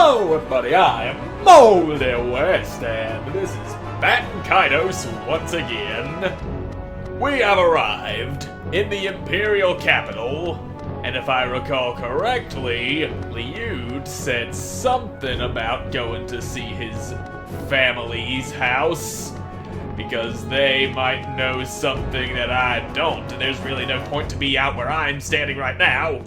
Hello everybody, I am Moldy West, and this is Baten Kaitos once again. We have arrived in the Imperial capital, and if I recall correctly, Lyude said something about going to see his family's house, because they might know something that I don't, and there's really no point to be out where I'm standing right now.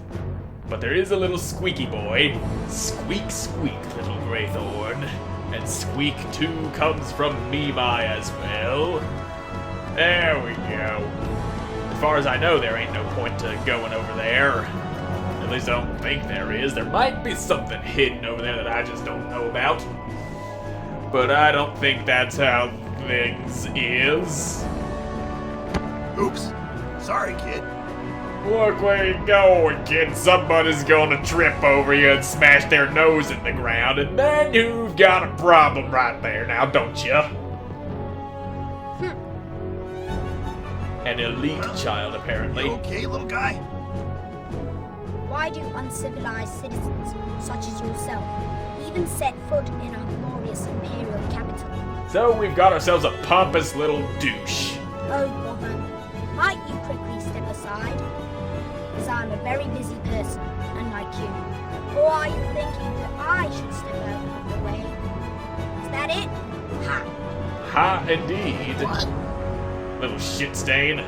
But there is a little squeaky boy. Squeak, squeak, little Greythorn. And squeak 2 comes from Mimai as well. There we go. As far as I know, there ain't no point to going over there. At least I don't think there is. There might be something hidden over there that I just don't know about. But I don't think that's how things is. Oops. Sorry, kid. Look where you're going, kid. Somebody's gonna trip over you and smash their nose in the ground, and then you've got a problem right there now, don't you? An elite child, apparently. You okay, little guy? Why do uncivilized citizens, such as yourself, even set foot in our glorious imperial capital? So we've got ourselves a pompous little douche. Oh, bother. Might you quickly step aside? As I'm a very busy person, unlike you. Or are you thinking that I should step out of the way? Is that it? Ha! Ha, indeed. What? Little shit stain.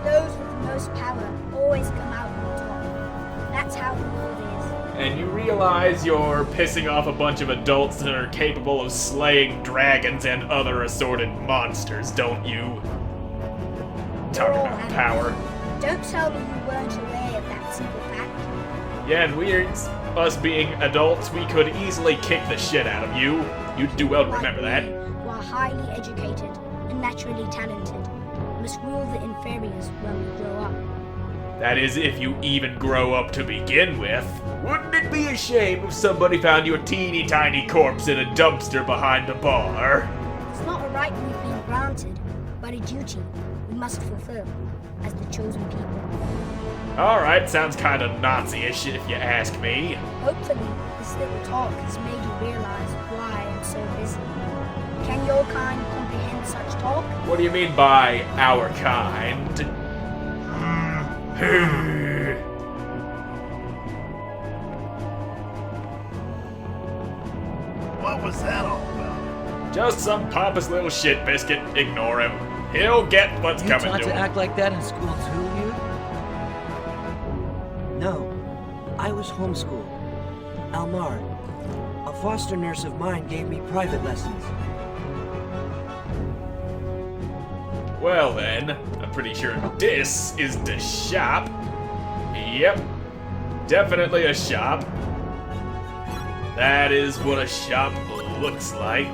Those with the most power always come out on top. That's how the world is. And you realize you're pissing off a bunch of adults that are capable of slaying dragons and other assorted monsters, don't you? Talk You're all about happy. power. Don't tell me you weren't aware of that simple fact. Yeah, and us being adults, we could easily kick the shit out of you. You'd do well to remember that. We, who are highly educated and naturally talented, must rule the inferiors when we grow up. That is, if you even grow up to begin with. Wouldn't it be a shame if somebody found your teeny tiny corpse in a dumpster behind a bar? It's not a right we've been granted, but a duty we must fulfill as the chosen people. Alright, sounds kinda Nazi-ish if you ask me. Hopefully, this little talk has made you realize why I am so busy. Can your kind comprehend such talk? What do you mean by our kind? What was that all about? Just some pompous little shit biscuit. Ignore him. He'll get what's You coming taught to to him. act like that in school too, Lyude? No, I was homeschooled. Almar, a foster nurse of mine, gave me private lessons. Well then, I'm pretty sure this is the shop. Yep, definitely a shop. That is what a shop looks like.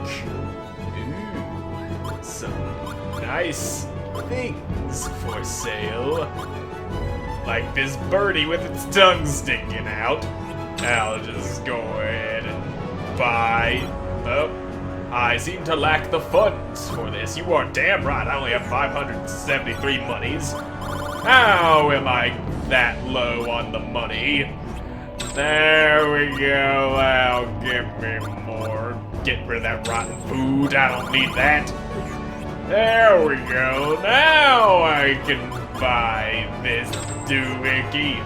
Ooh, some nice things for sale. Like this birdie with its tongue sticking out. I'll just go ahead and buy. Oh, I seem to lack the funds for this. You are damn right, I only have 573 monies. How am I that low on the money? There we go. I'll give me more. Get rid of that rotten food. I don't need that. There we go. Now I can buy this doohickey.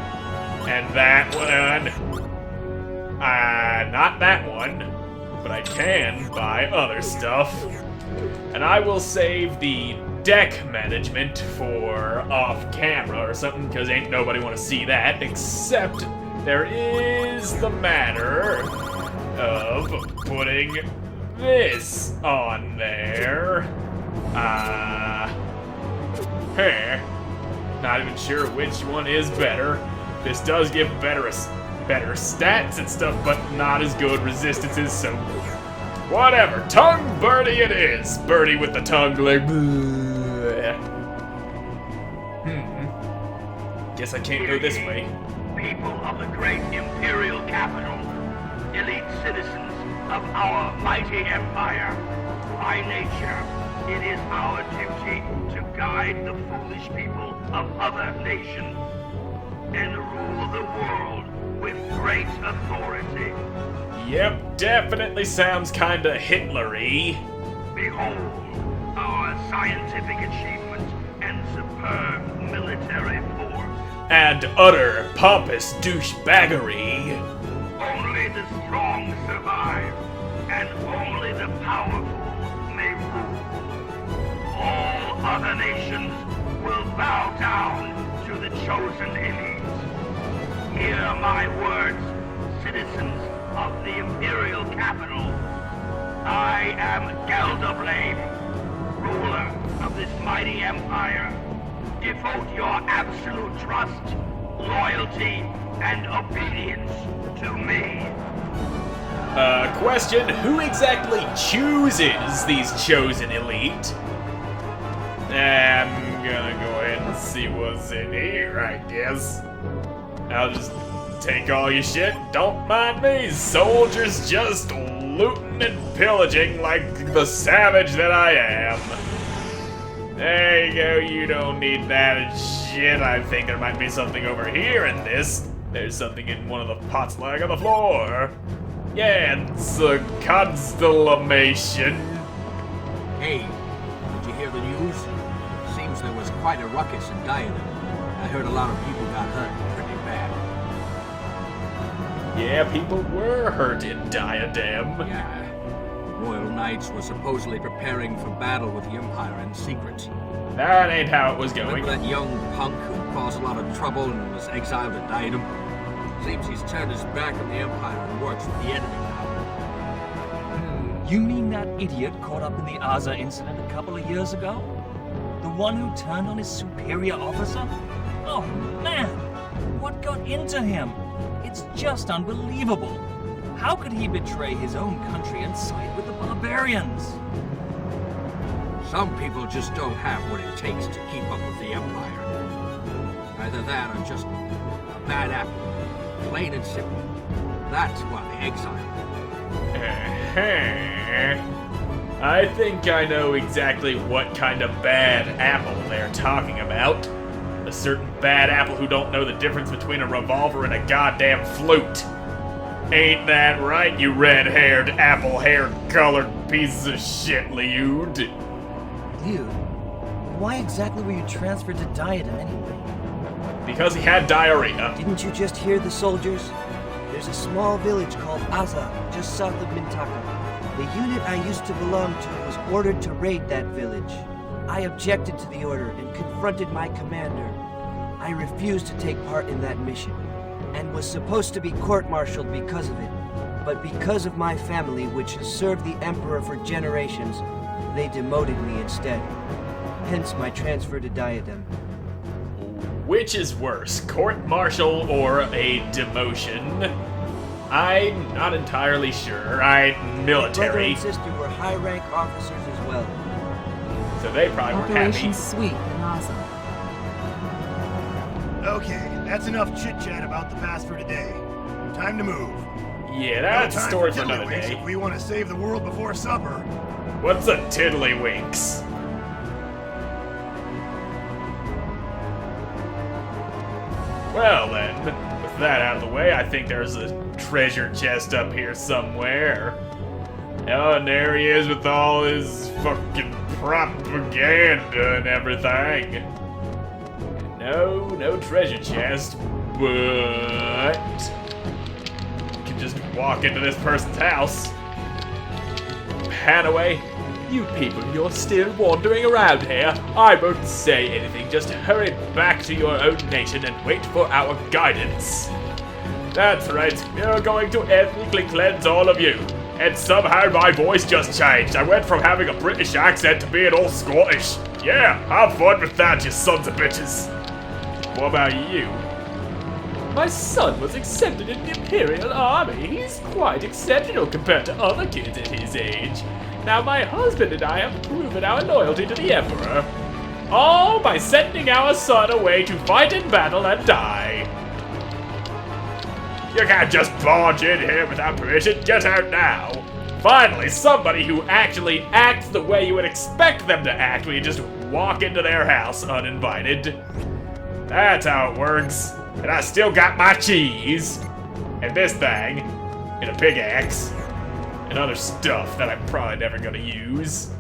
And that one. Not that one. But I can buy other stuff. And I will save the deck management for off camera or something, because ain't nobody want to see that, except there is the matter of putting this on there. Not even sure which one is better. This does give better stats and stuff, but not as good resistances, so whatever. Tongue birdie it is. Birdie with the tongue like Guess I can't go this way. People of the great imperial capital, elite citizens of our mighty empire. By nature, it is our duty to guide the foolish people of other nations and rule the world with great authority. Yep, definitely sounds kinda Hitler-y. Behold our scientific achievement and superb military force. And utter pompous douchebaggery. Only the strong survive, and only the powerful may rule. All other nations will bow down to the chosen elite. Hear my words, citizens of the Imperial capital. I am Gelderblame, ruler of this mighty empire. Devote your absolute trust, loyalty, and obedience to me. Question, who exactly chooses these chosen elite? I'm gonna go ahead and see what's in here, I guess. I'll just take all your shit, don't mind me. Soldiers just looting and pillaging like the savage that I am. There you go, you don't need that shit. I think there might be something over here in this. There's something in one of the pots lying on the floor. Yeah, it's a constellation. Hey, did you hear the news? Seems there was quite a ruckus in Diadem. I heard a lot of people got hurt pretty bad. Yeah, people were hurt in Diadem. Yeah. Royal Knights were supposedly preparing for battle with the Empire in secret. That ain't how it was going. Remember that young punk who caused a lot of trouble and was exiled to Diadem? Seems he's turned his back on the Empire and works with the enemy now. You mean that idiot caught up in the Aza incident a couple of years ago? The one who turned on his superior officer? Oh man, what got into him? It's just unbelievable. How could he betray his own country and side with the barbarians? Some people just don't have what it takes to keep up with the Empire. Either that or just a bad apple. Plain and simple. That's why they exile him. I think I know exactly what kind of bad apple they're talking about. A certain bad apple who don't know the difference between a revolver and a goddamn flute. Ain't that right, you red-haired, apple-haired, colored piece of shit, Lyude? Lyude, why exactly were you transferred to Diadem anyway? Because he had diarrhea. Didn't you just hear the soldiers? There's a small village called Aza, just south of Mintaka. The unit I used to belong to was ordered to raid that village. I objected to the order and confronted my commander. I refused to take part in that mission, and was supposed to be court-martialed because of it. But because of my family, which has served the Emperor for generations, they demoted me instead. Hence my transfer to Diadem. Which is worse, court-martial or a demotion? I'm not entirely sure. I'm Brother military, and sister were high-rank officers as well. so they probably weren't happy. Operation Sweep in Aza. Okay, that's enough chit-chat about the past for today. Time to move. Yeah, No that's a time story for for another tiddlywinks day. if we want to save the world before supper. What's a tiddlywinks? Well then, with that out of the way, I think there's a treasure chest up here somewhere. Oh, and there he is with all his fucking propaganda and everything. No treasure chest, but you can just walk into this person's house. Hanaway, you people, you're still wandering around here. I won't say anything, just hurry back to your own nation and wait for our guidance. That's right, we're going to ethnically cleanse all of you. And somehow my voice just changed. I went from having a British accent to being all Scottish. Yeah, have fun with that, you sons of bitches. What about you? My son was accepted in the Imperial Army. He's quite exceptional compared to other kids at his age. Now my husband and I have proven our loyalty to the Emperor. All by sending our son away to fight in battle and die. You can't just barge in here without permission. Get out now. Finally, somebody who actually acts the way you would expect them to act when you just walk into their house uninvited. That's how it works. And I still got my cheese. and this thing, and a pickaxe, and other stuff that I'm probably never gonna use.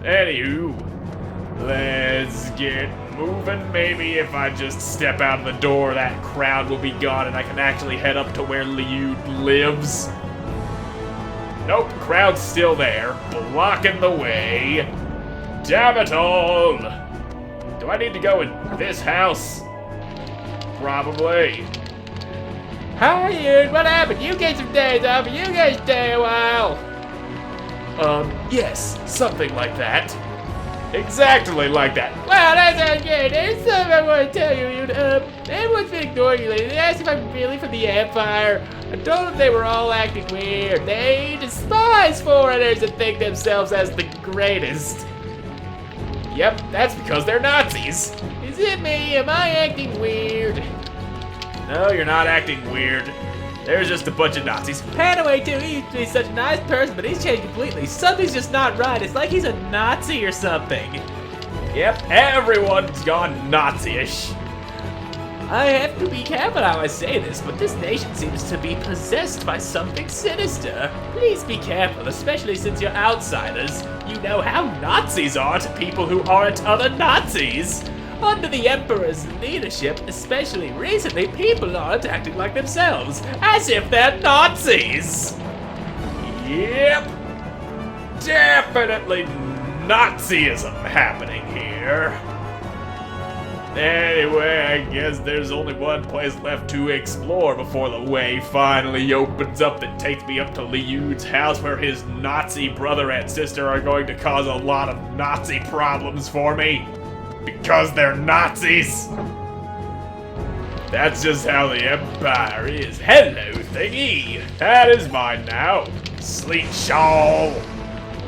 Anywho, let's get moving. Maybe if I just step out of the door, that crowd will be gone and I can actually head up to where Lyude lives. Nope, crowd's still there, blocking the way. Damn it all! Do I need to go in this house? Probably. Hi, Lyude, what happened? You get some days off and you guys stay a while. Yes, something like that. Exactly like that. Wow, that sounds good. There's something I want to tell you, Lyude. Everyone's been ignoring you lately. They asked if I'm really from the Empire. I told them they were all acting weird. They despise foreigners and think themselves as the greatest. Yep, that's because they're Nazis. Is it me? Am I acting weird? No, you're not acting weird. There's just a bunch of Nazis. Panaway, too, he used to be such a nice person, but he's changed completely. Something's just not right. It's like he's a Nazi or something. Yep, everyone's gone Nazi-ish. I have to be careful how I say this, but this nation seems to be possessed by something sinister. Please be careful, especially since you're outsiders. You know how Nazis are to people who aren't other Nazis. Under the Emperor's leadership, especially recently, people aren't acting like themselves, as if they're Nazis! Yep. Definitely Nazism happening here. Anyway, I guess there's only one place left to explore before the way finally opens up that takes me up to Lyude's house, where his Nazi brother and sister are going to cause a lot of Nazi problems for me. Because they're Nazis. That's just how the Empire is. Hello, thingy. That is mine now. Sleet shawl.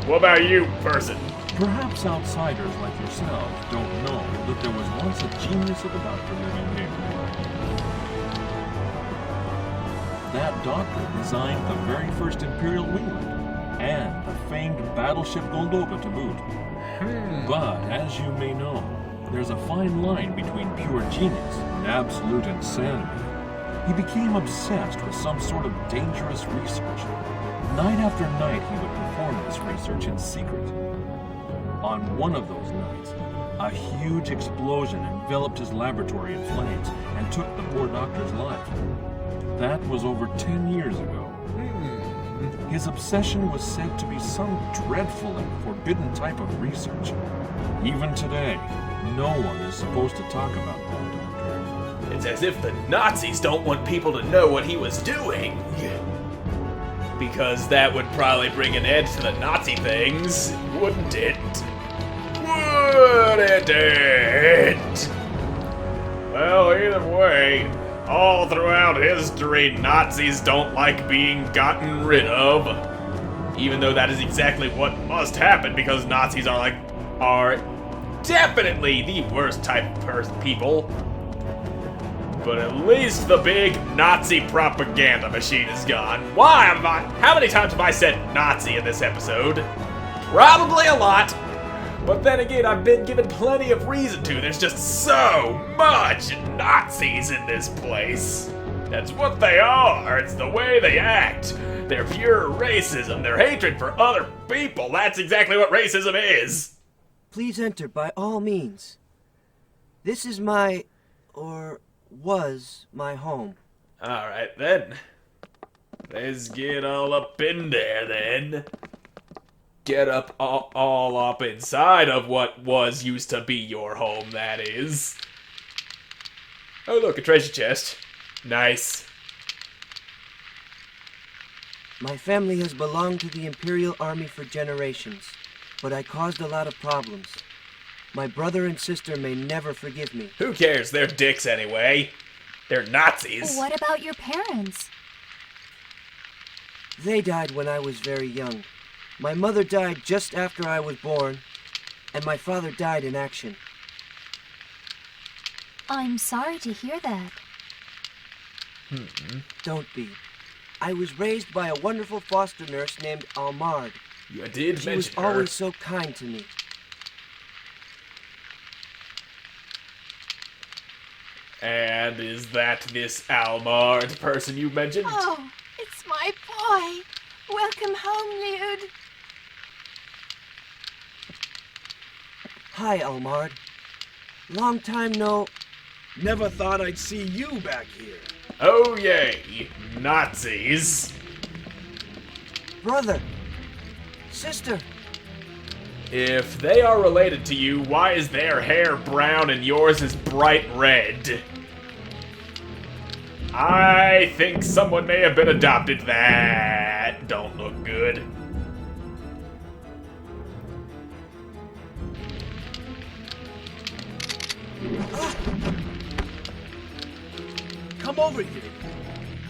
What about you, person? Perhaps outsiders like yourself don't know that there was once a genius of a doctor living here. That doctor designed the very first Imperial winglet, and the famed battleship Goldoka to boot. But, as you may know, there's a fine line between pure genius and absolute insanity. He became obsessed with some sort of dangerous research. Night after night, he would perform this research in secret. On one of those nights, a huge explosion enveloped his laboratory in flames and took the poor doctor's life. That was over 10 years ago. His obsession was said to be some dreadful and forbidden type of research. Even today, no one is supposed to talk about that doctor. It's as if the Nazis don't want people to know what he was doing. Because that would probably bring an end to the Nazi things, wouldn't it? Wouldn't it? Well, either way, all throughout history, Nazis don't like being gotten rid of. Even though that is exactly what must happen, because Nazis are definitely the worst type of people. But at least the big Nazi propaganda machine is gone. How many times have I said Nazi in this episode? Probably a lot. But then again, I've been given plenty of reason to. There's just so much Nazis in this place. That's what they are. It's the way they act. Their pure racism, their hatred for other people. That's exactly what racism is. Please enter by all means. This is my, or was my home. Alright then. Let's get all up in there then. Get up all up inside of what used to be your home, that is. Oh look, a treasure chest. Nice. My family has belonged to the Imperial Army for generations, but I caused a lot of problems. My brother and sister may never forgive me. Who cares? They're dicks anyway. They're Nazis. What about your parents? They died when I was very young. My mother died just after I was born, and my father died in action. I'm sorry to hear that. Don't be. I was raised by a wonderful foster nurse named Almard. You did She was mention her. always so kind to me. And is that this Almard person you mentioned? Oh, it's my boy. Welcome home, Lyude. Hi, Almard. Long time no... Never thought I'd see you back here. Oh yay, Nazis. Brother. Sister. If they are related to you, why is their hair brown and yours is bright red? I think someone may have been adopted. That don't look good. Come over here.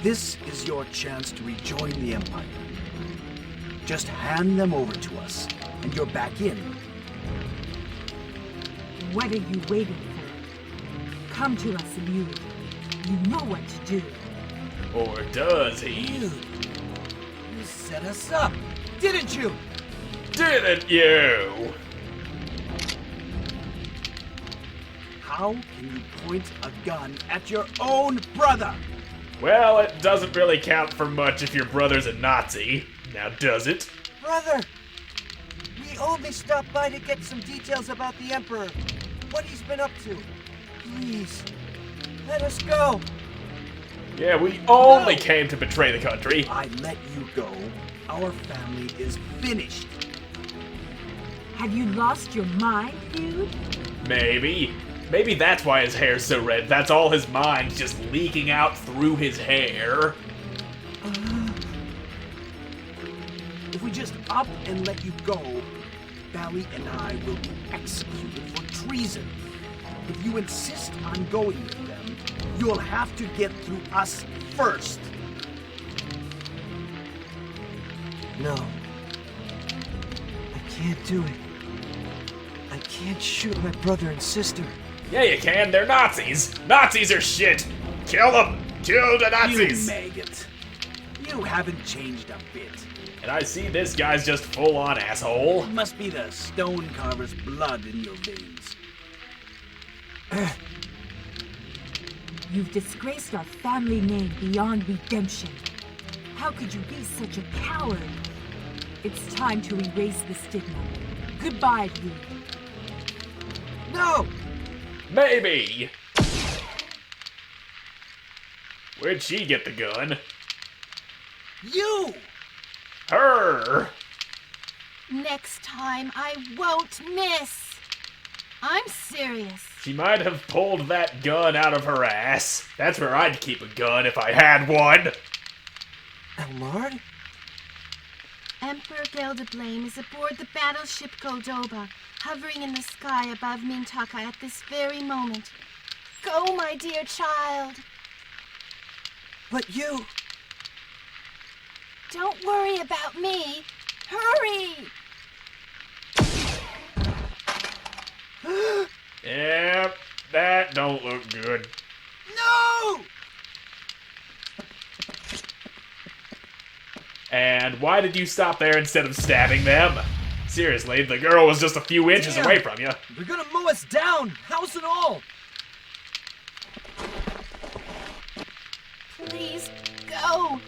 This is your chance to rejoin the Empire. Just hand them over to us, and you're back in. What are you waiting for? Come to us, Lyude. You know what to do. Or does he? You set us up, didn't you? Didn't you? How can you point a gun at your own brother? Well, it doesn't really count for much if your brother's a Nazi. Now, does it? Brother! We only stopped by to get some details about the Emperor. What he's been up to. Please, let us go. Yeah, we only came to betray the country. I let you go. Our family is finished. Have you lost your mind, Lyude? Maybe. Maybe that's why his hair's so red. That's all his mind's just leaking out through his hair. If we just up and let you go, Bally and I will be executed for treason. If you insist on going with them, you'll have to get through us first. No. I can't do it. I can't shoot my brother and sister. Yeah, you can. They're Nazis. Nazis are shit. Kill them. Kill the Nazis. You maggot. You haven't changed a bit. And I see this guy's just full-on asshole. It must be the stone carver's blood in your veins. You've disgraced our family name beyond redemption. How could you be such a coward? It's time to erase the stigma. Goodbye, Lyude. No! Maybe. Where'd she get the gun? You! Her! Next time, I won't miss. I'm serious. She might have pulled that gun out of her ass. That's where I'd keep a gun if I had one. Almard? Emperor Gelderblame is aboard the battleship Goldoba, hovering in the sky above Mintaka at this very moment. Go, my dear child. But you... Don't worry about me. Hurry! Yep, that don't look good. No! And why did you stop there instead of stabbing them? Seriously, the girl was just a few inches away from you. They're gonna mow us down, house and all. Please, go.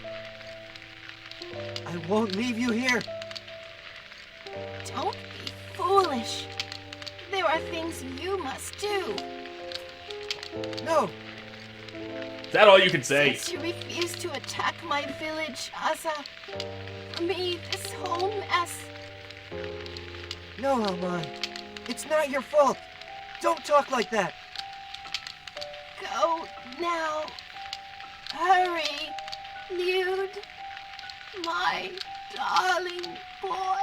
I won't leave you here. Don't be foolish. There are things you must do. No. Is that all you can say? Since you refuse to attack my village, Asa, for me, this whole mess. No, Almard. It's not your fault. Don't talk like that. Go now. Hurry, Lyude, my darling boy.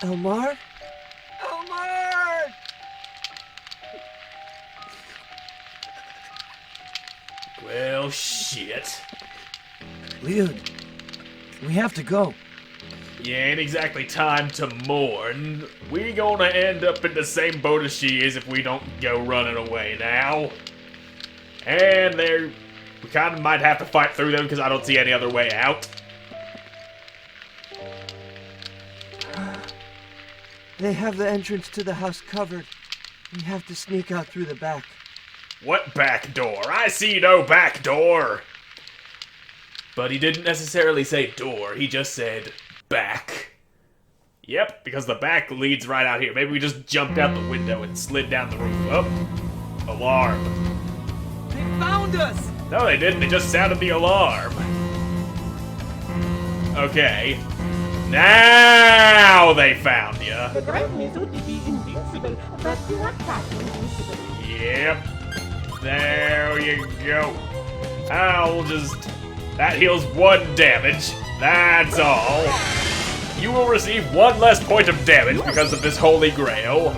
Almard? Almard! Well, shit. Lyude, we have to go. You ain't exactly time to mourn. We gonna end up in the same boat as she is if we don't go running away now. And we kind of might have to fight through them because I don't see any other way out. They have the entrance to the house covered. We have to sneak out through the back. What back door? I see no back door. But he didn't necessarily say door, he just said back. Yep, because the back leads right out here. Maybe we just jumped out the window and slid down the roof. Oh, alarm. They found us! No, they didn't. They just sounded the alarm. Okay. Now they found you. The great news would be invincible, but not that invincible. Yep. There you go. I'll just... That heals 1 damage. That's all. You will receive 1 less point of damage because of this holy grail.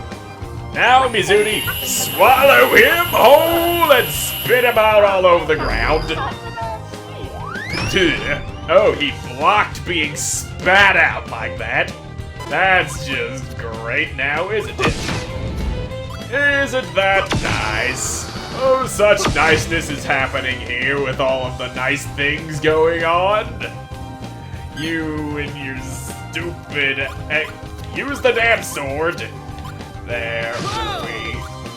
Now, Mizuti, swallow him whole and spit him out all over the ground. Oh, he blocked being spat out like that. That's just great now, isn't it? Isn't that nice? Oh, such niceness is happening here with all of the nice things going on. You and your stupid... use the damn sword. There we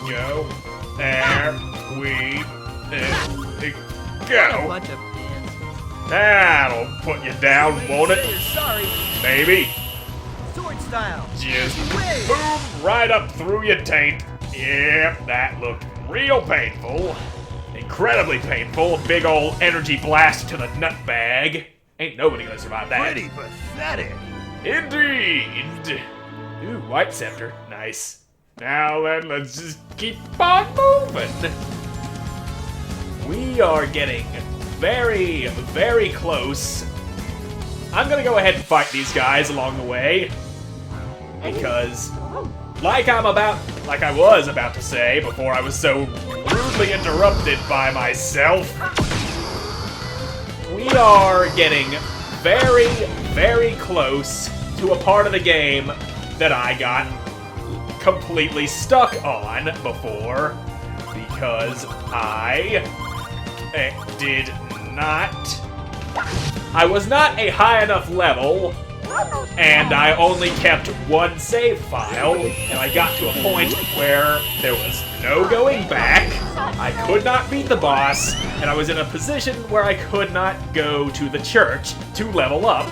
go. There we go. Bunch of fans. That'll put you down, won't it? Sorry. Maybe. Sword style. Just boom right up through your taint. Yep, that looked real painful. Incredibly painful. Big ol' energy blast to the nut bag. Ain't nobody gonna survive that. Pretty pathetic. Indeed. Ooh, white scepter. Nice. Now then, let's just keep on moving. We are getting very, very close. I'm gonna go ahead and fight these guys along the way. Because, like I was about to say before I was so rudely interrupted by myself, we are getting very, very close to a part of the game that I got completely stuck on before because I was not a high enough level, and I only kept 1 save file, and I got to a point where there was no going back, I could not beat the boss, and I was in a position where I could not go to the church to level up,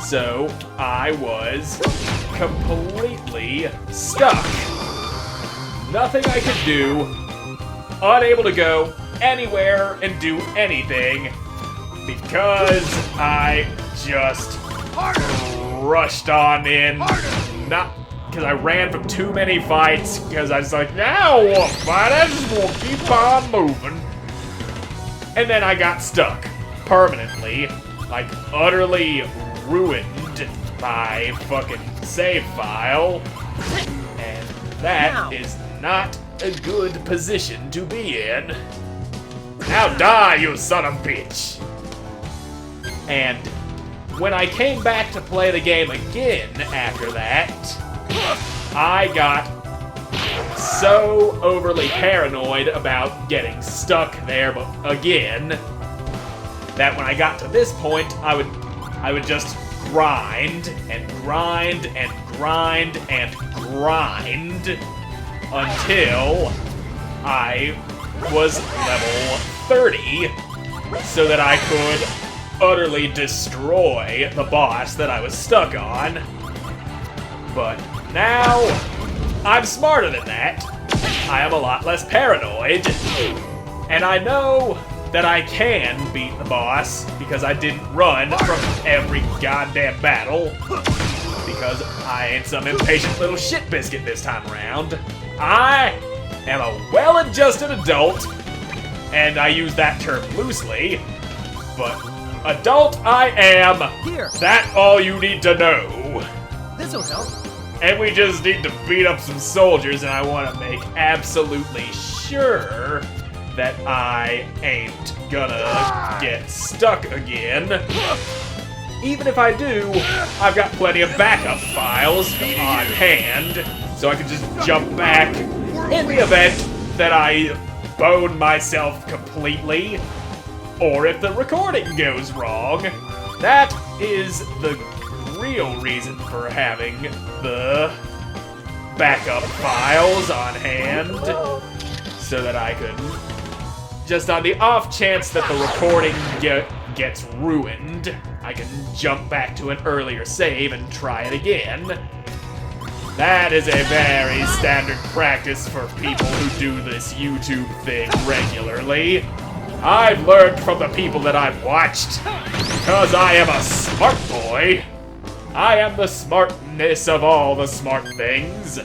so I was completely stuck. Nothing I could do, unable to go anywhere and do anything, because I just rushed on in. Not because I ran from too many fights, because I was like, now I won't fight, I just won't keep on moving. And then I got stuck permanently, like utterly ruined my fucking save file. And that is not a good position to be in. Now die, you son of a bitch! And when I came back to play the game again after that, I got so overly paranoid about getting stuck there again that when I got to this point, I would just grind and grind and grind and grind until I was level 30 so that I could utterly destroy the boss that I was stuck on. But now, I'm smarter than that. I am a lot less paranoid. And I know that I can beat the boss because I didn't run from every goddamn battle. Because I ain't some impatient little shit biscuit this time around. I am a well-adjusted adult, and I use that term loosely, but adult I am. Here. That's all you need to know. This'll help. And we just need to beat up some soldiers, and I want to make absolutely sure that I ain't gonna get stuck again. Even if I do, I've got plenty of backup files on hand, so I can just jump back in the event that I bone myself completely, or if the recording goes wrong. That is the real reason for having the backup files on hand so that I could, just on the off chance that the recording gets ruined, I can jump back to an earlier save and try it again. That is a very standard practice for people who do this YouTube thing regularly. I've learned from the people that I've watched, because I am a smart boy. I am the smartness of all the smart things.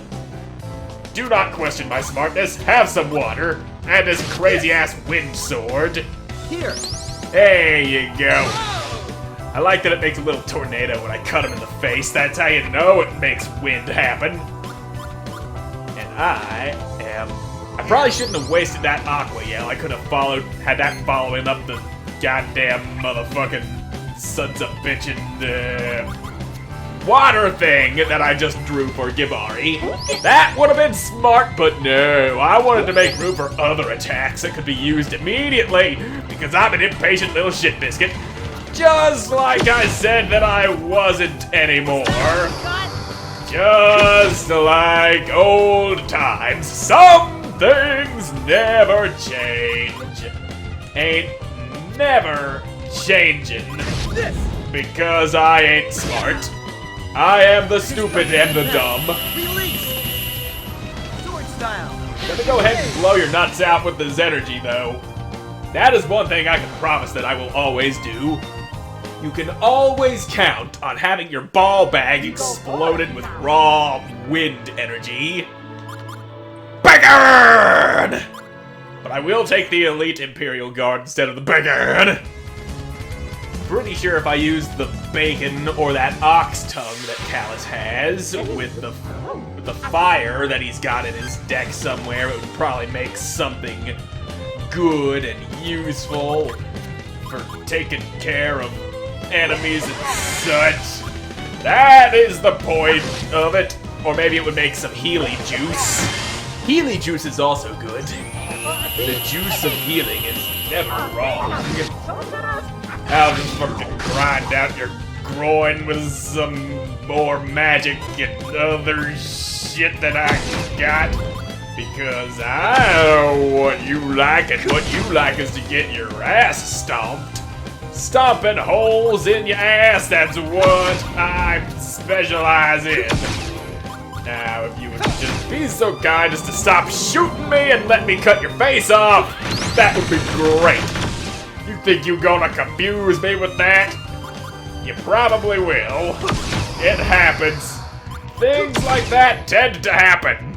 Do not question my smartness. Have some water and this crazy-ass wind sword. Here. There you go. I like that it makes a little tornado when I cut him in the face. That's how you know it makes wind happen. And I probably shouldn't have wasted that aqua yell. I could have had that following up the goddamn motherfucking sons of bitchin' water thing that I just drew for Gibari. That would have been smart, but no. I wanted to make room for other attacks that could be used immediately because I'm an impatient little shit biscuit. Just like I said that I wasn't anymore. Just like old times. Some things never change. Ain't never changing. Because I ain't smart. I am the stupid and the dumb. Release. Sword style. Let me go ahead and blow your nuts out with this energy, though. That is one thing I can promise that I will always do. You can always count on having your ball bag exploded with raw wind energy. Bacon! But I will take the elite Imperial Guard instead of the bacon. Pretty sure if I used the bacon or that ox tongue that Callus has with the fire that he's got in his deck somewhere, it would probably make something good and useful for taking care of enemies and such. That is the point of it. Or maybe it would make some Healy juice. Healy juice is also good. The juice of healing is never wrong. I'll just fucking grind out your groin with some more magic and other shit that I got. Because I know what you like, and what you like is to get your ass stomped. Stomping holes in your ass, that's what I specialize in. Now, if you would just be so kind as to stop shooting me and let me cut your face off, that would be great. You think you gonna confuse me with that? You probably will. It happens. Things like that tend to happen.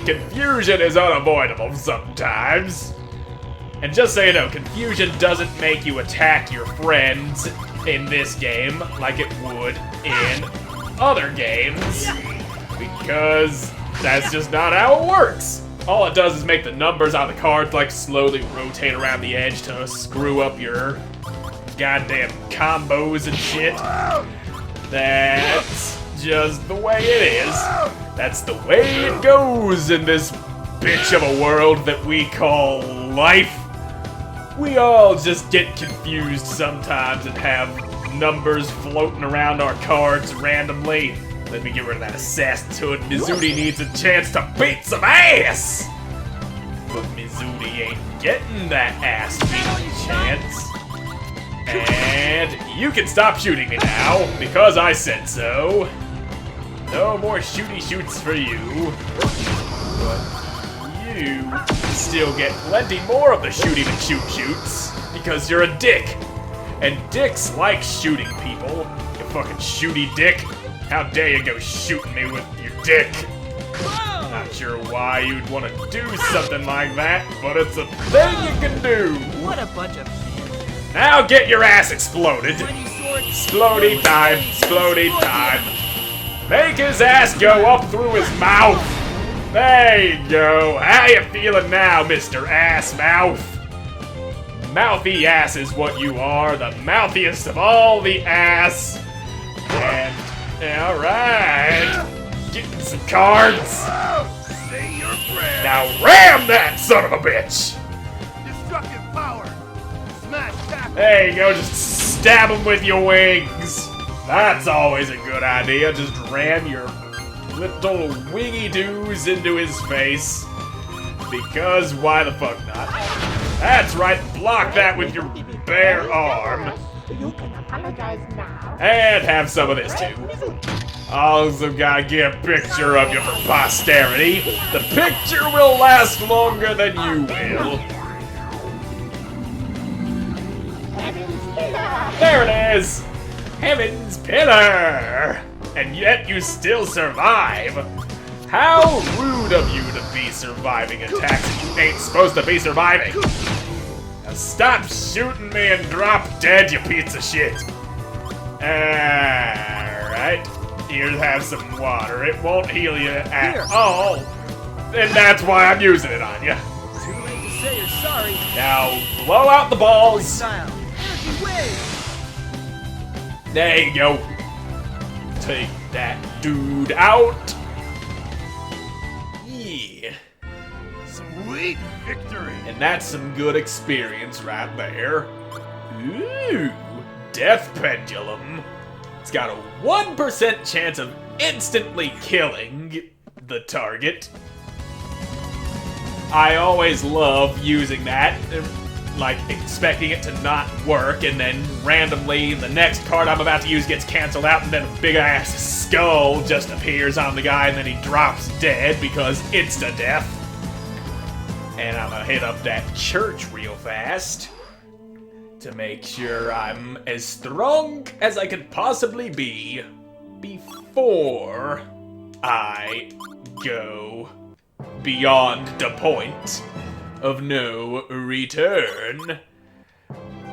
Confusion is unavoidable sometimes. And just so you know, confusion doesn't make you attack your friends in this game like it would in other games. Because that's just not how it works. All it does is make the numbers on the cards like slowly rotate around the edge to screw up your goddamn combos and shit. That's just the way it is. That's the way it goes in this bitch of a world that we call life. We all just get confused sometimes and have numbers floating around our cards randomly. Let me get rid of that assassinhood. Mizudi needs a chance to beat some ass! But Mizudi ain't getting that ass beating chance. And you can stop shooting me now, because I said so. No more shooty shoots for you. But you still get plenty more of the shooty shoots, because you're a dick. And dicks like shooting people. You fucking shooty dick. How dare you go shooting me with your dick? Not sure why you'd want to do something like that, but it's a thing you can do. What a bunch of... Now get your ass exploded. Explodey time, explodey time. Make his ass go up through his mouth. There you go. How you feeling now, Mr. Ass Mouth? Mouthy ass is what you are, the mouthiest of all the ass. And, alright. Getting some cards. Say your prayer. Now ram that son of a bitch. Destructive power. Smash tackle. There you go, just stab him with your wings. That's always a good idea. Just ram your little wingy doos into his face. Because why the fuck not? That's right, block that with your bare arm. You can apologize now. And have some of this too. Also gotta get a picture of you for posterity. The picture will last longer than you will. There it is! Heaven's Pillar! And yet you still survive! How rude of you to be surviving attacks that you ain't supposed to be surviving! Now stop shooting me and drop dead, you piece of shit! Alright, here, have some water. It won't heal you at all. And that's why I'm using it on you. Too late to say you're sorry. Now blow out the balls. Style. Energy wave. There you go. Take that dude out. Yeah. Sweet victory. And that's some good experience right there. Ooh, Death Pendulum. It's got a 1% chance of instantly killing the target. I always love using that, like expecting it to not work, and then randomly the next card I'm about to use gets canceled out, and then a big ass skull just appears on the guy, and then he drops dead because insta-death. And I'm gonna hit up that church real fast to make sure I'm as strong as I could possibly be before I go beyond the point of no return.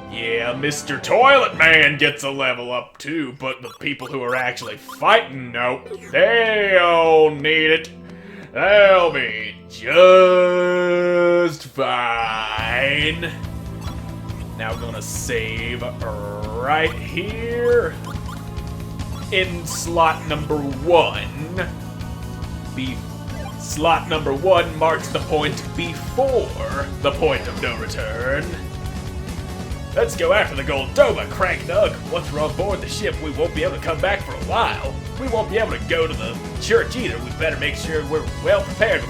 Yeah, Mr. Toilet Man gets a level up too, but the people who are actually fighting, nope, they don't need it. They'll be just fine. Now gonna save right here in slot number 1. Slot number 1 marks the point before the point of no return. Let's go after the Goldova, Crank Thug. Once we're on board the ship, we won't be able to come back for a while. We won't be able to go to the church either. We better make sure we're well prepared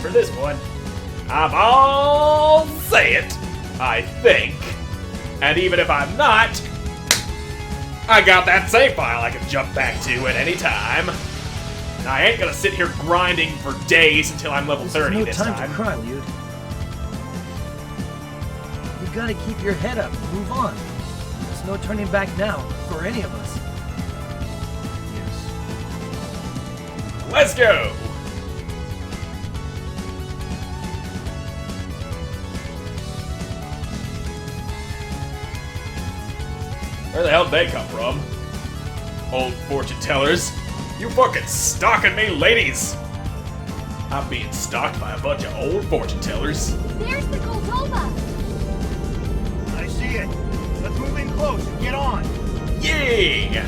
for this one. I'm all say it, I think. And even if I'm not, I got that save file I can jump back to at any time. And I ain't gonna sit here grinding for days until I'm level 30 this time. No time to cry, Lyude. You gotta keep your head up and move on. There's no turning back now for any of us. Yes. Let's go! Where the hell did they come from? Old fortune tellers. You fucking stalking me, ladies! I'm being stalked by a bunch of old fortune tellers. There's the Goldova. I see it. Let's move in close and get on. Yeah!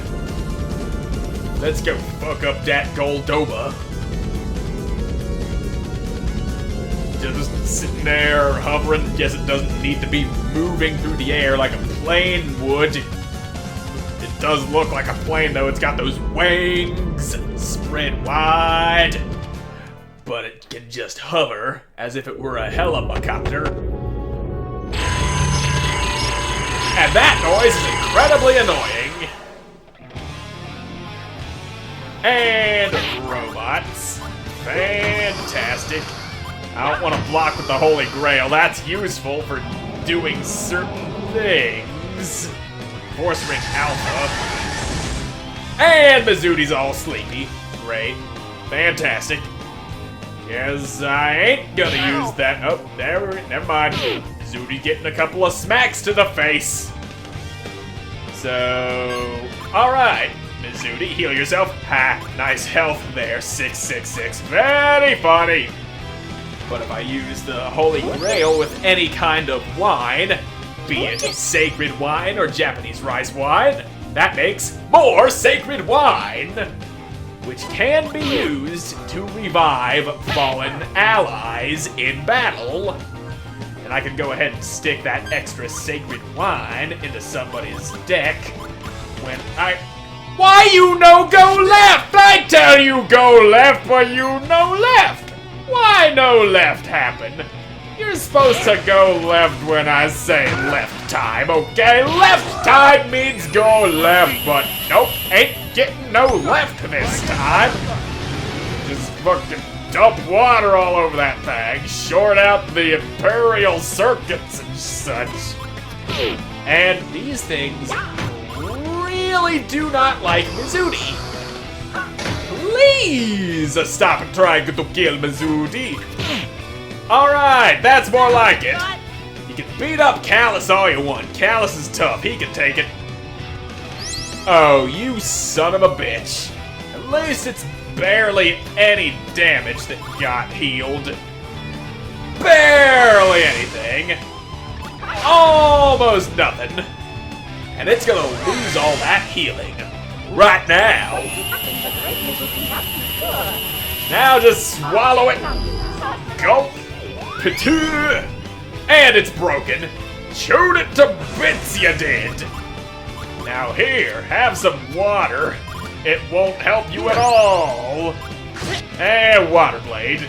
Let's go fuck up that Goldova. Just sitting there hovering. Guess it doesn't need to be moving through the air like a plane would. It does look like a plane though. It's got those wings spread wide. But it can just hover as if it were a helicopter. And that noise is incredibly annoying. And robots. Fantastic. I don't want to block with the Holy Grail. That's useful for doing certain things. Force Ring Alpha. And Mizuti's all sleepy. Great. Fantastic. Yes, I ain't gonna use that. Oh, never mind. Mizuti getting a couple of smacks to the face. So, alright. Mizuti, heal yourself. Ha, nice health there. 666. Very funny. But if I use the Holy Grail with any kind of wine, be it sacred wine or Japanese rice wine, that makes more sacred wine, which can be used to revive fallen allies in battle. And I can go ahead and stick that extra sacred wine into somebody's deck when I Why you no go left? I tell you go left, but you no left. Why no left happen? You're supposed to go left when I say left time, okay? Left time means go left, but nope, ain't getting no left this time. Just fucking dump water all over that thing, short out the imperial circuits and such. And these things really do not like Mizudi. Please stop trying to kill Mizudi. Alright, that's more like it. You can beat up Callus all you want. Callus is tough, he can take it. Oh, you son of a bitch. At least it's barely any damage that got healed. Barely anything. Almost nothing. And it's gonna lose all that healing right now. Now just swallow it. Go. And it's broken. Chewed it to bits, you did. Now here, have some water. It won't help you at all. And water blade.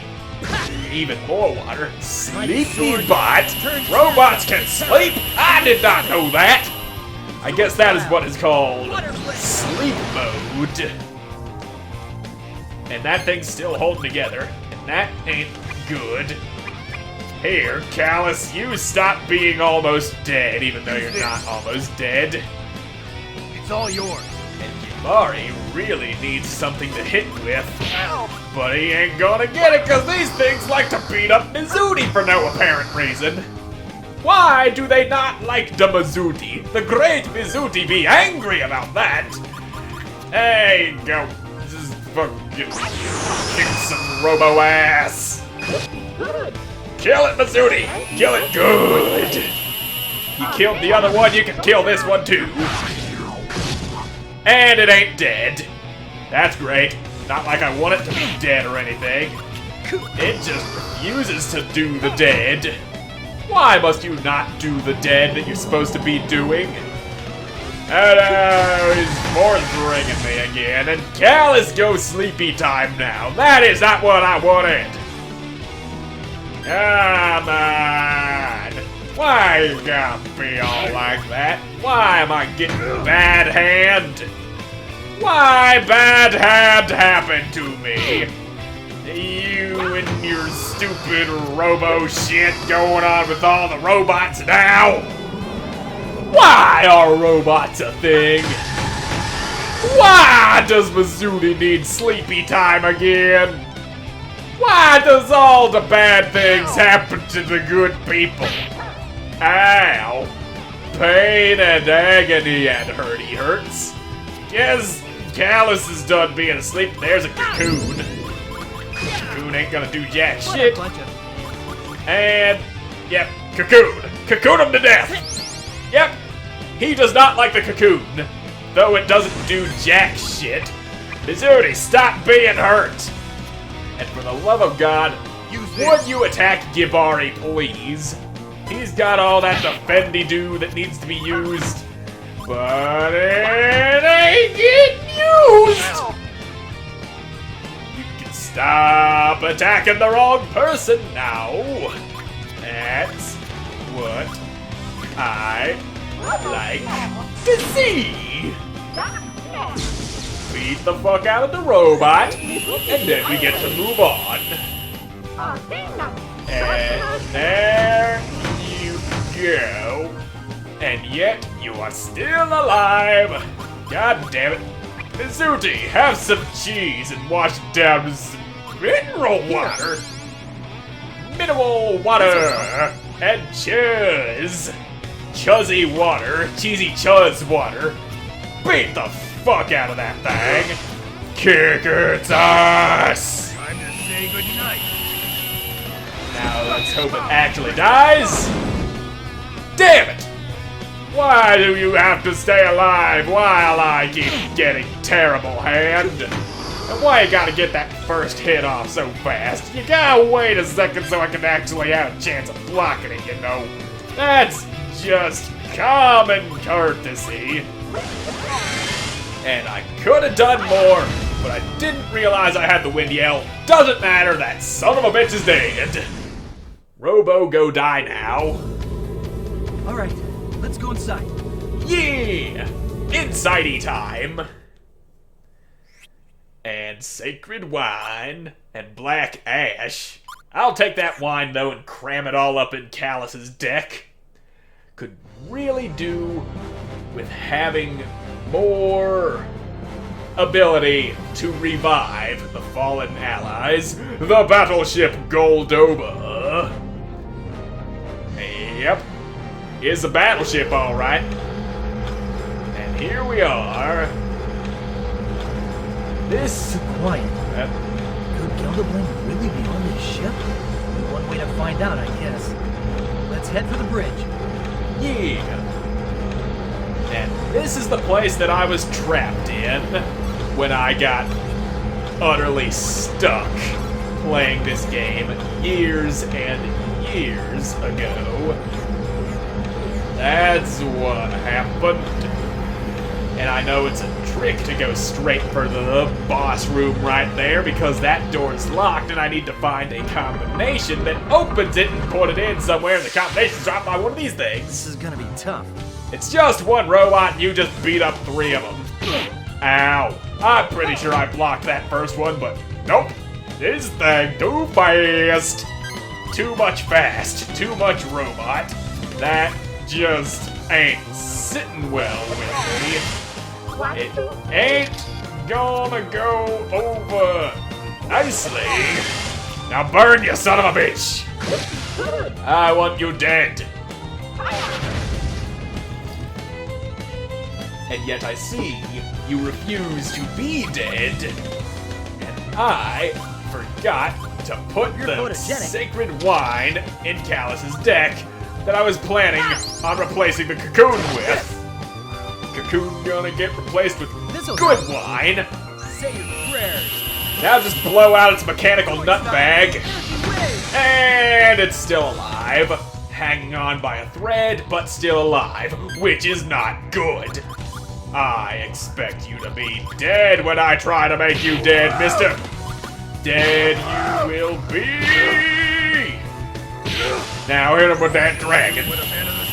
Even more water. Sleepy bot. Robots can sleep? I did not know that. I guess that is what is called sleep mode. And that thing's still holding together. And that ain't good. Here, Callus, you stop being almost dead, even though you're not almost dead. It's all yours. And Gibari really needs something to hit with. But he ain't gonna get it because these things like to beat up Mizudi for no apparent reason. Why do they not like the Mizudi? The great Mizudi be angry about that. Hey, go. Just fucking kick some robo ass. Kill it, Mizudi! Kill it good! You killed the other one, you can kill this one too. And it ain't dead. That's great. Not like I want it to be dead or anything. It just refuses to do the dead. Why must you not do the dead that you're supposed to be doing? Hello, his board's ringing me again, and Callus go sleepy time now. That is not what I wanted. Come on! Why you gotta be all like that? Why am I getting bad hand? Why bad hand happened to me? You and your stupid robo shit going on with all the robots now? Why are robots a thing? Why does Mizudi need sleepy time again? Why does all the bad things happen to the good people? Ow. Pain and agony and hurty hurts. Yes, Callus is done being asleep. There's a cocoon. Cocoon ain't gonna do jack shit. And, yep, cocoon. Cocoon him to death. Yep, he does not like the cocoon. Though it doesn't do jack shit. Mizudi, stop being hurt. And for the love of God, would you attack Gibari, please? He's got all that defendy-do that needs to be used. But it ain't getting used! You can stop attacking the wrong person now. That's what I like to see. Beat the fuck out of the robot, and then we get to move on. And there you go. And yet, you are still alive. God damn it. Mizudi, have some cheese and wash it down with some mineral water. Mineral water and chuzz. Chuzzy water, cheesy chuzz water. Beat the fuck out of that thing. Kick its ass. Time to say goodnight. Now let's hope it actually dies. Damn it! Why do you have to stay alive while I keep getting terrible hand? And why you gotta get that first hit off so fast? You gotta wait a second so I can actually have a chance of blocking it, you know? That's just common courtesy. And I could have done more, but I didn't realize I had the wind yell. Doesn't matter, that son of a bitch is dead. Robo, go die now. Alright, let's go inside. Yeah! Inside-y time. And sacred wine and black ash. I'll take that wine, though, and cram it all up in Callus's deck. Could really do with having more ability to revive the fallen allies. The battleship Goldoba. Yep. Is a battleship, alright. And here we are. This quiet. Could Gelderblame really be on this ship? One way to find out, I guess. Let's head for the bridge. Yeah. And this is the place that I was trapped in when I got utterly stuck playing this game years and years ago. That's what happened. And I know it's a trick to go straight for the boss room right there because that door's locked and I need to find a combination that opens it and put it in somewhere and the combination's dropped by one of these things. This is gonna be tough. It's just one robot and you just beat up 3 of them. Ow. I'm pretty sure I blocked that first one, but nope. This thing too fast. Too much fast. Too much robot. That just ain't sitting well with me. It ain't gonna go over nicely. Now burn, you son of a bitch! I want you dead. And yet I see you refuse to be dead. And I forgot to put the sacred wine in Callus's deck that I was planning on replacing the cocoon with. Cocoon gonna get replaced with good wine. Say your prayers. Now just blow out its mechanical nutbag. And it's still alive. Hanging on by a thread, but still alive, which is not good. I expect you to be dead when I try to make you dead, mister. Dead you will be. Now hit him with that dragon.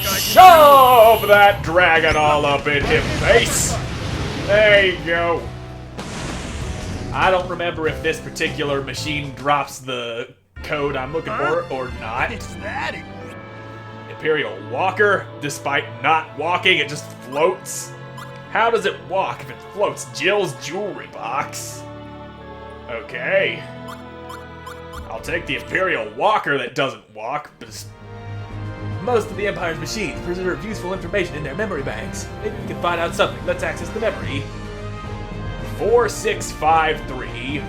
Shove that dragon all up in his face. There you go. I don't remember if this particular machine drops the code I'm looking for or not. It's that. Imperial Walker, despite not walking, it just floats. How does it walk if it floats? Jill's jewelry box. Okay. I'll take the Imperial Walker that doesn't walk, but most of the Empire's machines preserve useful information in their memory banks. Maybe we can find out something. Let's access the memory. 4653.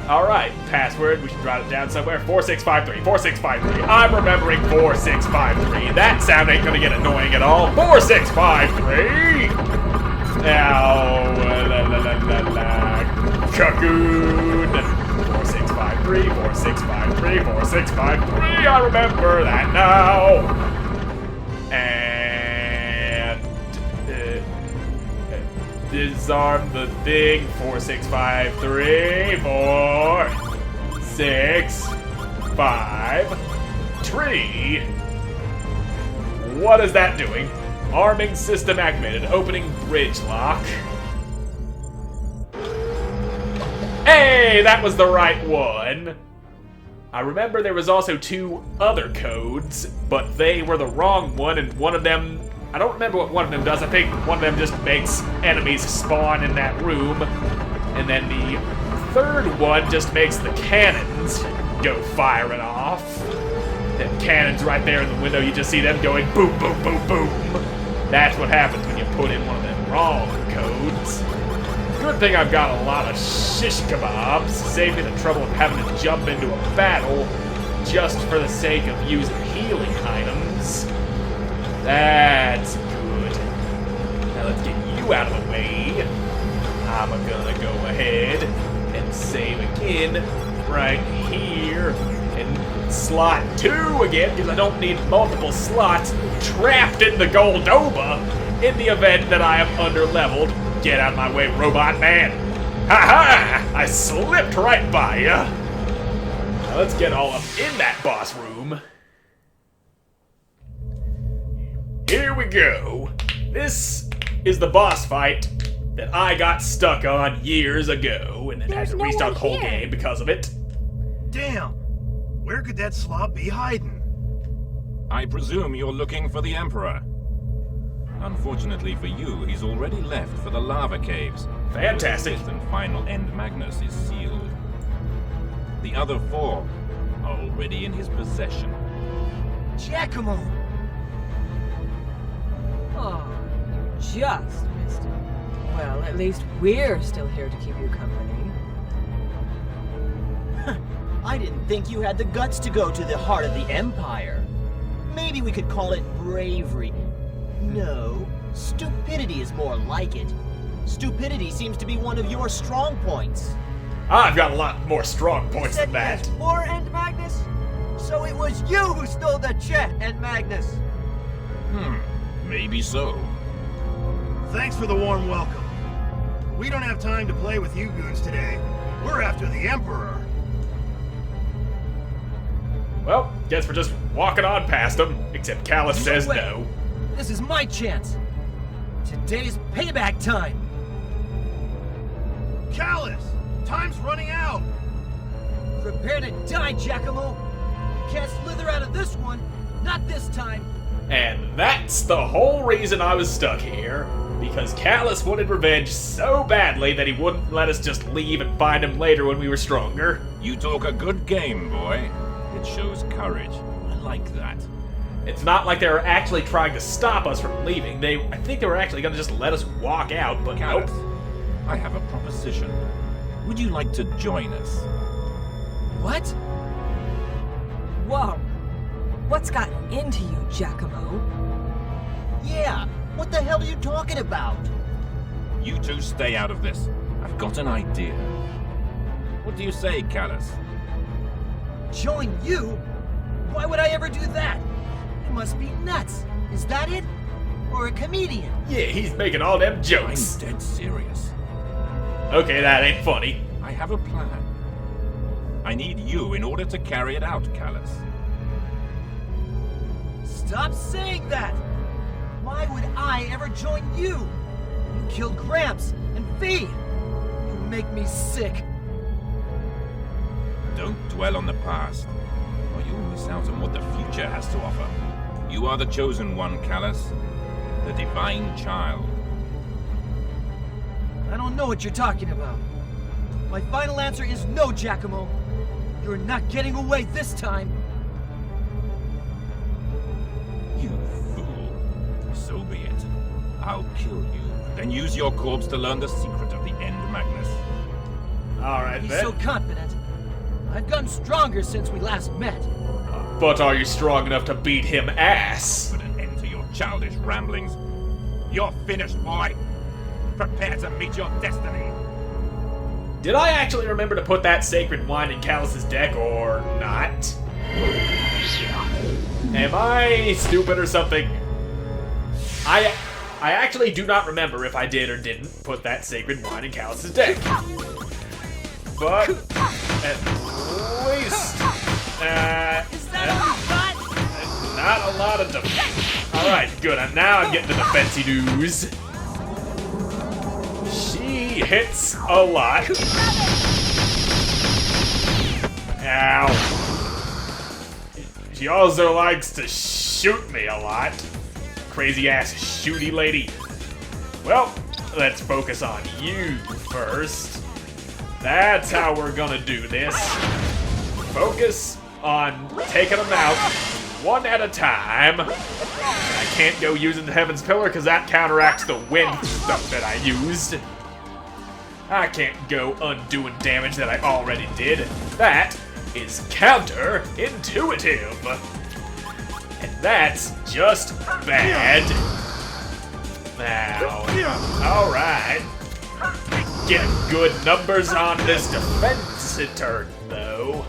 Alright, password. We should write it down somewhere. 4653. 4653. I'm remembering 4653. That sound ain't gonna get annoying at all. 4653! Now, Cocoon! 4653, 4653, 4653. I remember that now. And disarm the thing. 4653, 4, 6, 5, 3. What is that doing? Arming system activated. Opening bridge lock. Hey, that was the right one. I remember there was also 2 other codes, but they were the wrong one, and one of them, I don't remember what one of them does. I think one of them just makes enemies spawn in that room, and then the third one just makes the cannons go firing off. Them cannons right there in the window, you just see them going boom, boom, boom, boom. That's what happens when you put in one of them wrong codes. Good thing I've got a lot of shish kebabs. Save me the trouble of having to jump into a battle just for the sake of using healing items. That's good. Now let's get you out of the way. I'm gonna go ahead and save again right here. And slot 2 again, because I don't need multiple slots trapped in the Goldoba. in the event that I am underleveled. Get out of my way, robot man. Ha-ha! I slipped right by ya. Now let's get all up in that boss room. Here we go. This is the boss fight that I got stuck on years ago and then had to restart the whole game because of it. Damn! Where could that slob be hiding? I presume you're looking for the Emperor. Unfortunately for you, he's already left for the lava caves. Fantastic. The fifth and final End Magnus is sealed. The other 4 are already in his possession. Giacomo! Oh, you just missed it. Well, at least we're still here to keep you company. I didn't think you had the guts to go to the heart of the Empire. Maybe we could call it bravery. No, stupidity is more like it. Stupidity seems to be one of your strong points. I've got a lot more strong points than that. Yes, more End Magnus? So it was you who stole the jet, End Magnus! Maybe so. Thanks for the warm welcome. We don't have time to play with you goons today. We're after the Emperor. Well, guess we're just walking on past him, except Callus says wait. no. This is my chance. Today's payback time. Callus! Time's running out! Prepare to die, Giacomo. You can't slither out of this one. Not this time. And that's the whole reason I was stuck here. Because Callus wanted revenge so badly that he wouldn't let us just leave and find him later when we were stronger. You talk a good game, boy. It shows courage. I like that. It's not like they were actually trying to stop us from leaving. I think they were actually gonna just let us walk out, but Callus, nope. I have a proposition. Would you like to join us? What? Whoa. What's gotten into you, Giacomo? Yeah, what the hell are you talking about? You two stay out of this. I've got an idea. What do you say, Callus? Join you? Why would I ever do that? You must be nuts. Is that it? Or a comedian? Yeah, he's making all them jokes. I'm dead serious. Okay, that ain't funny. I have a plan. I need you in order to carry it out, Callus. Stop saying that! Why would I ever join you? You killed Gramps and V. You make me sick. Don't dwell on the past, or you'll miss out on what the future has to offer. You are the chosen one, Callus. The divine child. I don't know what you're talking about. My final answer is no, Giacomo. You're not getting away this time. You fool. So be it. I'll kill you, then use your corpse to learn the secret of the End Magnus. Alright He's then. so confident. I've gotten stronger since we last met. But are you strong enough to beat him ass? Put an end to your childish ramblings. You're finished, boy. Prepare to meet your destiny. Did I actually remember to put that sacred wine in Callus's deck or not? Am I stupid or something? I actually do not remember if I did or didn't put that sacred wine in Callus's deck. But at least Is that all you got? not a lot of defense. Alright, good. And now I'm getting the defensey news. She hits a lot. Ow. She also likes to shoot me a lot. Crazy ass shooty lady. Well, let's focus on you first. That's how we're gonna do this. Focus on taking them out one at a time. I can't go using the Heaven's Pillar because that counteracts the wind stuff that I used. I can't go undoing damage that I already did. That is counterintuitive. And that's just bad. Now, alright. Getting good numbers on this defense turn, though.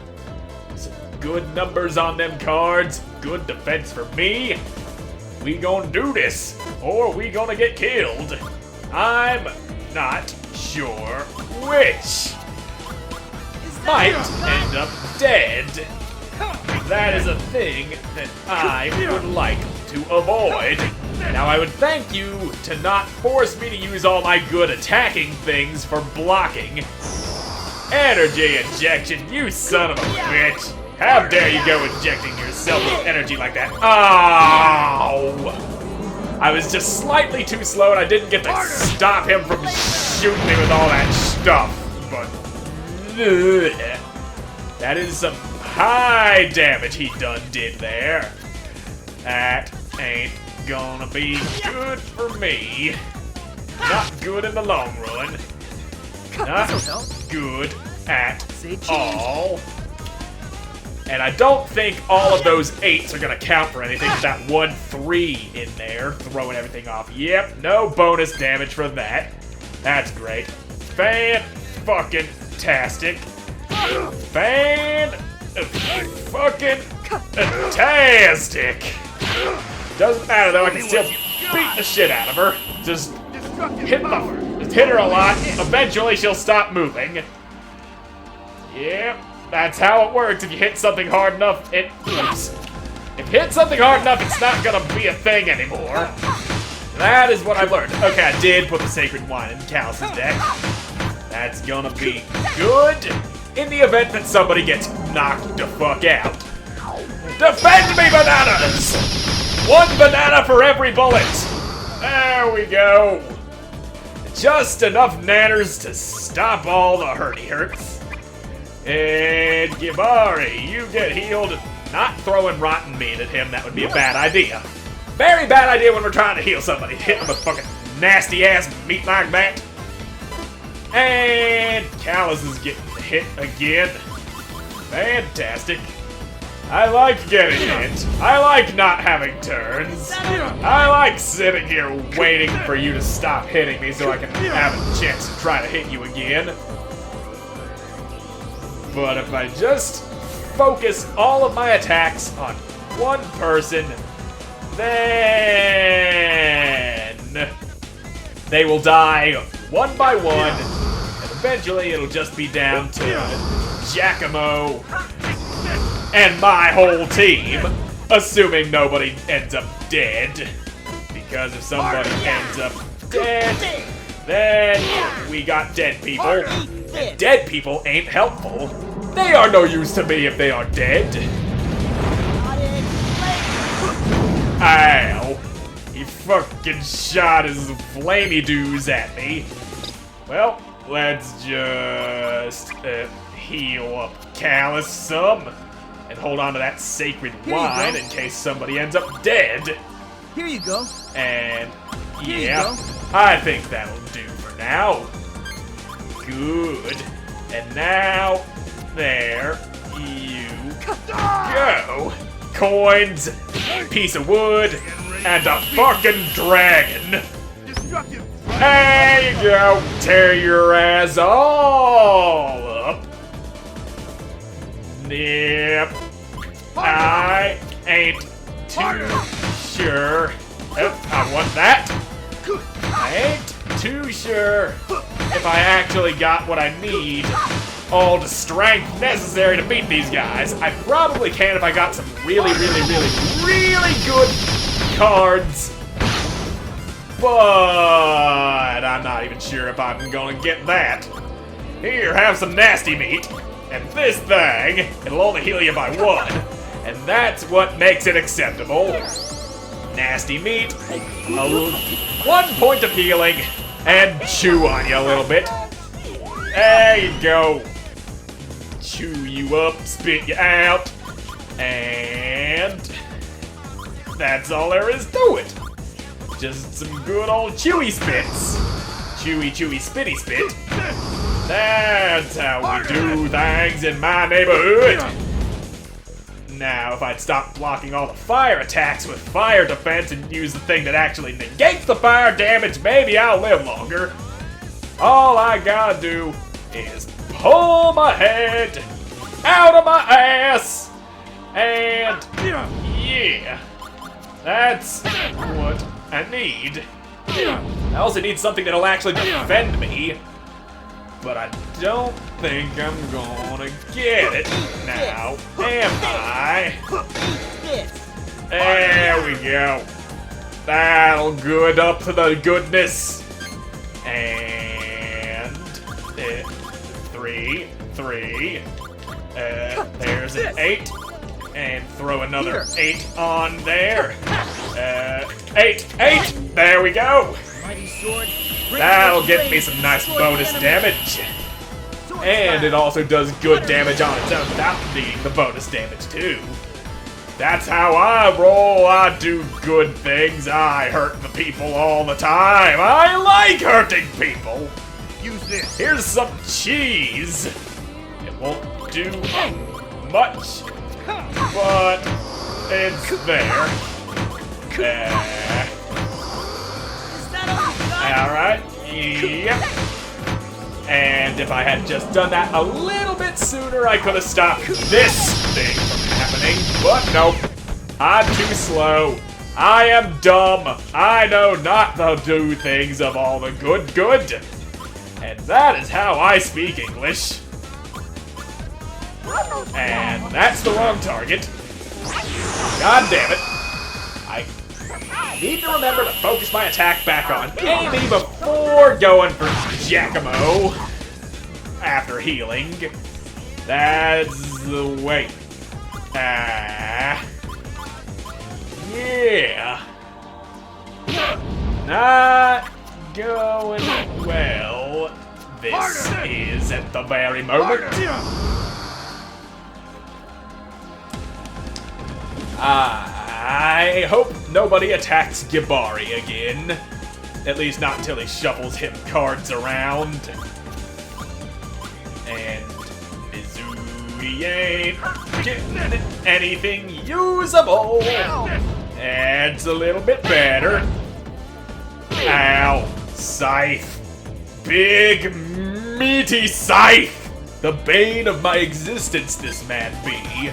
Some good numbers on them cards. Good defense for me. we gonna do this, or we gonna get killed. I'm not sure which. Might end up dead. That is a thing that I would like to avoid. Now I would thank you to not force me to use all my good attacking things for blocking. Energy injection, you son of a bitch. How dare you go injecting yourself with energy like that? Ow! I was just slightly too slow and I didn't get to stop him from shooting me with all that stuff. But that is some high damage he done did there. That ain't gonna be good for me. Not good in the long run. Not good at all. And I don't think all of those 8s are gonna count for anything with that 1 3 in there, throwing everything off. Yep, no bonus damage for that. That's great. Fan-fucking-tastic. Fan-fucking-tastic. Doesn't matter though, I can still beat the shit out of her. Just hit her a lot. Eventually she'll stop moving. Yep, that's how it works. If you hit something hard enough, If you hit something hard enough, it's not gonna be a thing anymore. That is what I've learned. Okay, I did put the Sacred Wine in Callus's deck. That's gonna be good in the event that somebody gets knocked the fuck out. Defend me, bananas! 1 banana for every bullet. There we go. Just enough nanners to stop all the hurts. And Gibari, you get healed. Not throwing rotten meat at him, that would be a bad idea. Very bad idea when we're trying to heal somebody. Hit him with fucking nasty ass meat like that. And Callus is getting hit again. Fantastic. I like getting hit. I like not having turns. I like sitting here waiting for you to stop hitting me so I can have a chance to try to hit you again. But if I just focus all of my attacks on one person, then they will die one by one, and eventually it'll just be down to Giacomo and my whole team, assuming nobody ends up dead. Because if somebody ends up dead, then we got dead people. And dead people ain't helpful. They are no use to me if they are dead. Ow. He fucking shot his flamey doos at me. Well, let's just heal up Callus some. And hold on to that sacred wine in case somebody ends up dead. Here you go. And yeah, I think that'll do for now. Good. And now, there you go. Coins, piece of wood, and a fucking dragon. There you go. Tear your ass all up. Yep. I ain't too sure. Oh, I want that. I ain't too sure if I actually got what I need. All the strength necessary to beat these guys. I probably can if I got some really good cards. But I'm not even sure if I'm gonna get that. Here, have some nasty meat. And this thing, it'll only heal you by 1. And that's what makes it acceptable. Nasty meat, 1 point of healing, and chew on you a little bit. There you go. Chew you up, spit you out, and that's all there is to it. Just some good old chewy spits. Chewy, spitty spit. That's how we do things in my neighborhood. Now, if I'd stop blocking all the fire attacks with fire defense and use the thing that actually negates the fire damage, maybe I'll live longer. All I gotta do is pull my head out of my ass, and yeah, That's what I need. I also need something that'll actually defend me. But I don't think I'm gonna get it now, am I? There we go. That'll good up to the goodness. And 3. There's an 8. And throw another 8 on there. 8. There we go. That'll get me some nice bonus damage. And it also does good damage on its own without needing the bonus damage too. That's how I roll. I do good things. I hurt the people all the time. I like hurting people. Use this. Here's some cheese. It won't do much, but it's there. Alright, yep. And if I had just done that a little bit sooner, I could have stopped this thing from happening. But nope, I'm too slow. I am dumb. I know not to do things of all the good. And that is how I speak English. And that's the wrong target. God damn it. I need to remember to focus my attack back on Amy before going for Giacomo after healing. That's the way. Yeah. Not going well. This is at the very moment. I hope nobody attacks Gibari again. At least not until he shuffles him cards around. And Mizuri ain't getting anything usable. It's a little bit better. Ow. Scythe. Big, meaty scythe. The bane of my existence, this man be.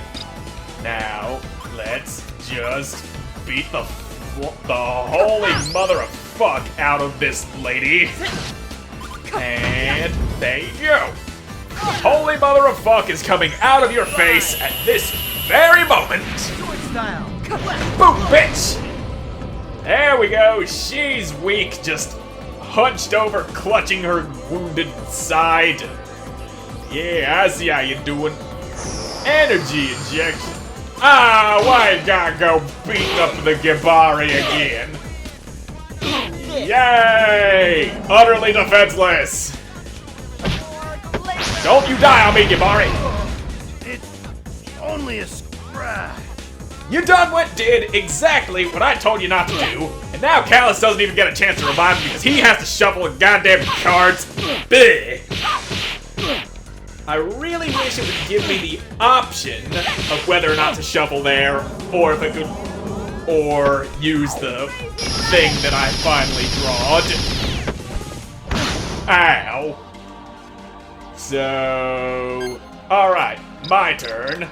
Now, let's just beat the holy mother of fuck out of this lady. And there you go. Holy mother of fuck is coming out of your face at this very moment. Boom, bitch! There we go. She's weak, just hunched over, clutching her wounded side. Yeah, I see how you're doing. Energy injection. Ah, why you gotta go beating up the Gibari again? Yay! Utterly defenseless! Don't you die on me, Gibari! It's only a scratch. You did exactly what I told you not to do, and now Callus doesn't even get a chance to revive him because he has to shuffle his goddamn cards. Bleh. I really wish it would give me the option of whether or not to shuffle there, or if it could, or use the thing that I finally drawed. Ow. So, alright, my turn.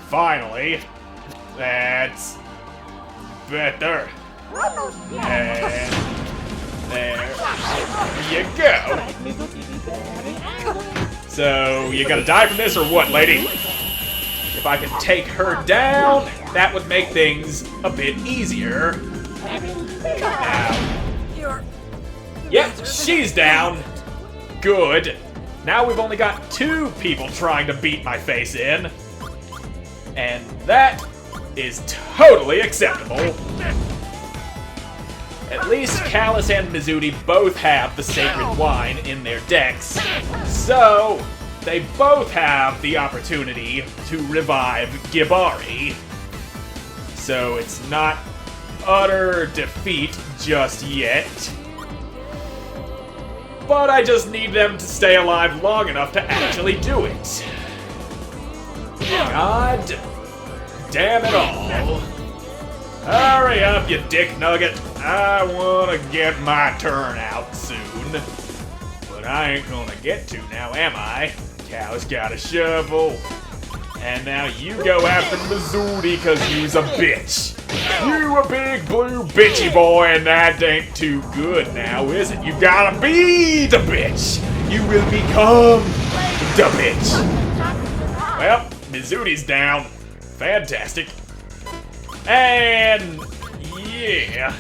Finally. That's better. And there you go. So, you gonna die from this or what, lady? If I could take her down, that would make things a bit easier. Now. Yep, she's down. Good. Now we've only got 2 people trying to beat my face in. And that is totally acceptable. At least Callus and Mizuri both have the Sacred Wine in their decks, so they both have the opportunity to revive Gibari. So it's not utter defeat just yet. But I just need them to stay alive long enough to actually do it. God damn it all. Hurry up, you dick nugget. I wanna get my turn out soon. But I ain't gonna get to now, am I? Cow's got a shovel. And now you go after Mizuri cause you's a bitch. You a big blue bitchy boy, and that ain't too good now, is it? You gotta be the bitch. You will become the bitch. Well, Mizuti's down. Fantastic. And yeah,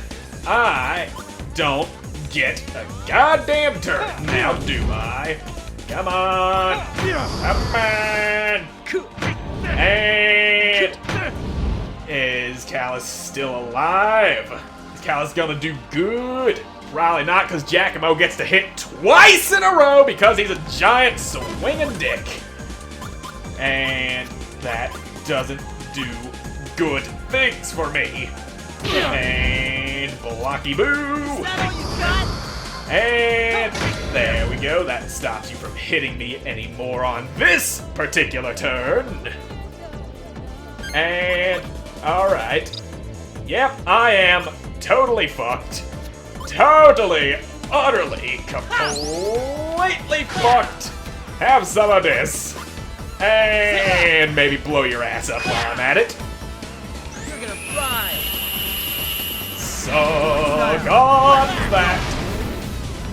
I don't get a goddamn turn now, do I? Come on. Come on. And is Callus still alive? Is Callus gonna do good? Probably not, because Giacomo gets to hit twice in a row because he's a giant swinging dick. And that doesn't do good things for me. And blocky boo. And there we go. That stops you from hitting me anymore on this particular turn. And alright. Yep, I am totally fucked. Totally, utterly, completely fucked. Have some of this. And maybe blow your ass up while I'm at it. You're gonna fry. Suck on that.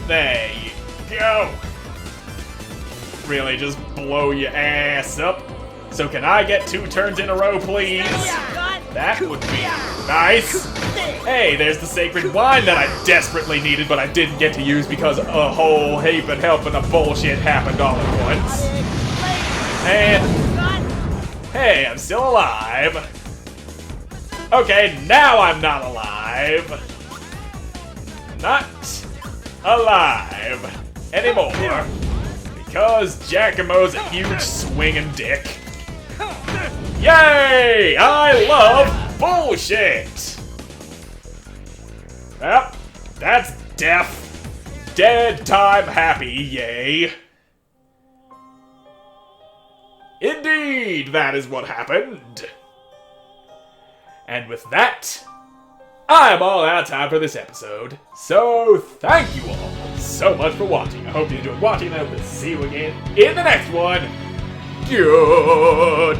There you go. Really just blow your ass up. So can I get 2 turns in a row, please? That would be nice. Hey, there's the sacred wine that I desperately needed, but I didn't get to use because a whole heap and helping of bullshit happened all at once. And hey, I'm still alive. Okay, now I'm not alive. Not alive anymore. Because Giacomo's a huge swinging dick. Yay! I love bullshit! Well, that's death. Dead time happy, yay. Indeed, that is what happened. And with that, I'm all out of time for this episode. So thank you all so much for watching. I hope you enjoyed watching, and I will see you again in the next one. Goodbye!